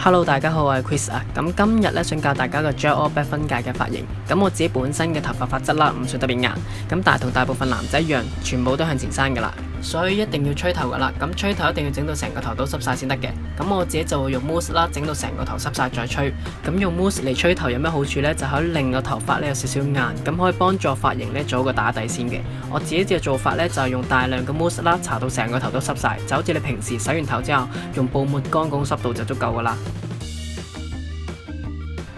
Hello，大家好，我係 Chris 啊。咁今日咧想教大家個 gel or black 分界嘅髮型。咁我自己本身嘅頭髮髮質啦，唔算特別硬，咁但係同大部分男仔一樣，全部都向前生噶啦，所以一定要吹頭噶啦。咁吹頭一定要整到成個頭都濕晒先得嘅。咁我自己就會用 mousse 啦，整到成個頭濕晒再吹。咁用 mousse 嚟吹頭有咩好處呢？就可以令個頭髮咧有少少硬，咁可以幫助髮型咧做一個打底先嘅。我自己嘅做法咧就係用大量嘅 mousse 啦，搽到成個頭都濕晒，就好似你平時洗完頭之後用布抹乾嗰種濕度就足夠噶啦。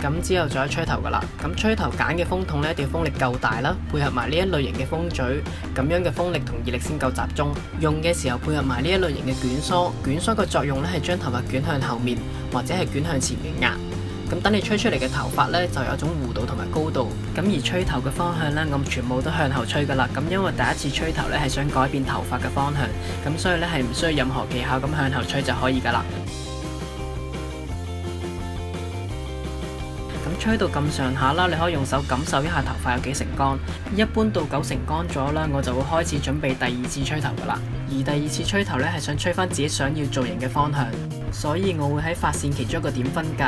咁之後再吹頭噶啦，咁吹頭揀嘅風筒呢，一定要風力夠大啦，配合埋呢一類型嘅風嘴，咁樣嘅風力同熱力先夠集中。用嘅時候配合埋呢一類型嘅捲梳，捲梳嘅作用呢係將頭髮捲向後面或者係捲向前面壓。咁等你吹出嚟嘅頭髮呢，就有一種弧度同埋高度。咁而吹頭嘅方向呢，我全部都向後吹噶啦。咁因為第一次吹頭呢係想改變頭髮嘅方向，咁所以呢係唔需要任何技巧咁向後吹就可以噶啦。吹到咁上下啦，你可以用手感受一下頭髮有幾成乾。一般到9成乾咗啦，我就會開始準備第二次吹頭噶啦。而第二次吹頭呢，係想吹翻自己想要造型嘅方向，所以我會喺髮線其中一個點分界。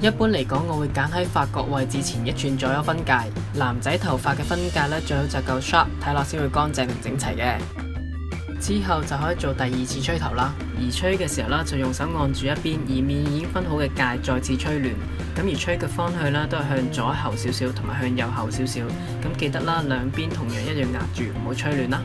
一般嚟講，我會揀喺髮角位置前1寸左右分界。男仔頭髮嘅分界呢，最好就夠 sharp， 睇落先會乾淨同整齊嘅。之後就可以做第二次吹頭啦，而吹嘅時候啦，就用手按住一邊，以免已經分好嘅界再次吹亂。咁而吹嘅方向啦，都係向左後少少，同埋向右後少少。咁記得啦，兩邊同樣一樣壓住，唔好吹亂啦。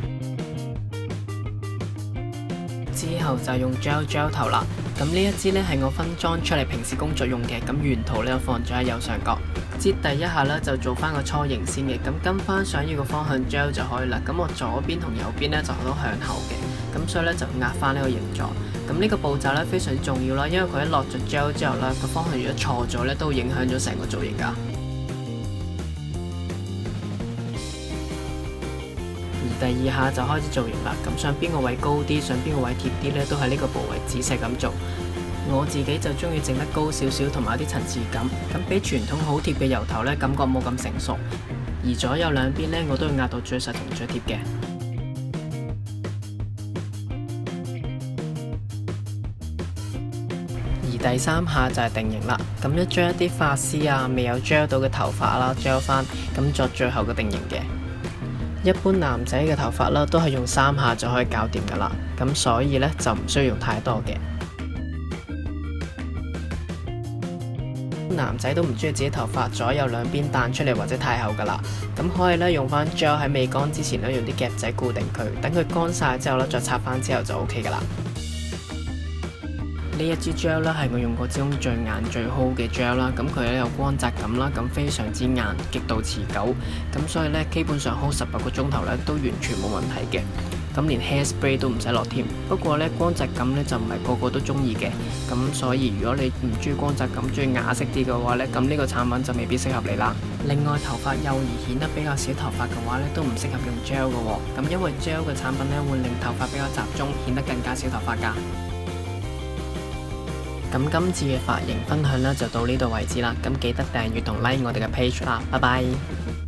之後就係用 gel 頭啦。咁呢一支呢係我分裝出嚟平時工作用嘅，咁原圖呢我放咗喺右上角。擠第一下呢就做翻個初形先嘅，咁跟翻想要個方向 gel 就可以啦。咁我左邊同右邊呢就都向後嘅，咁所以呢就壓翻呢個形狀。咁呢個步驟呢非常之重要啦，因為佢一落咗 gel 之後呢，個方向如果錯咗呢，都會影響咗成個造型噶。第二下就開始造型啦，咁想邊個位高啲，想邊個位貼啲呢，都喺呢個部位仔細咁做。我自己就中意整得高少少，同埋有啲層次感，咁比傳統好貼嘅油頭呢，感覺冇咁成熟。而左右兩邊呢，我都要壓到最實同最貼嘅。而第三下就係定型啦，咁一將一啲髮絲啊未有 gel 到嘅頭髮啦 gel 翻，咁作最後嘅定型嘅。一般男仔嘅頭髮啦，都係用3下就可以搞掂噶啦，咁所以呢，就唔需要用太多嘅。男仔都唔中意自己頭髮左右兩邊彈出嚟或者太厚噶啦，咁可以咧用翻 gel 喺未乾之前咧用啲夾仔固定佢，等佢乾晒之後咧再插翻之後就 OK 噶啦。呢一支 gel 咧係我用過之中最硬最好嘅 gel 啦，咁佢咧有光澤感啦，咁非常之硬，極度持久，咁所以咧基本上 hold 18個鐘頭咧都完全冇問題嘅。咁連 hairspray 都唔使落添。不過咧光澤感咧就唔係個個都中意嘅，咁所以如果你唔中意光澤感，中意啞色啲嘅話咧，咁呢個產品就未必適合你啦。另外頭髮幼而顯得比較少頭髮嘅話咧，都唔適合用 gel 嘅喎。咁因為 gel 嘅產品咧會令頭髮比較集中，顯得更加少頭髮㗎。咁今次嘅髮型分享咧就到呢度為止啦。咁記得訂閱同 like 我哋嘅 page 啦。拜拜。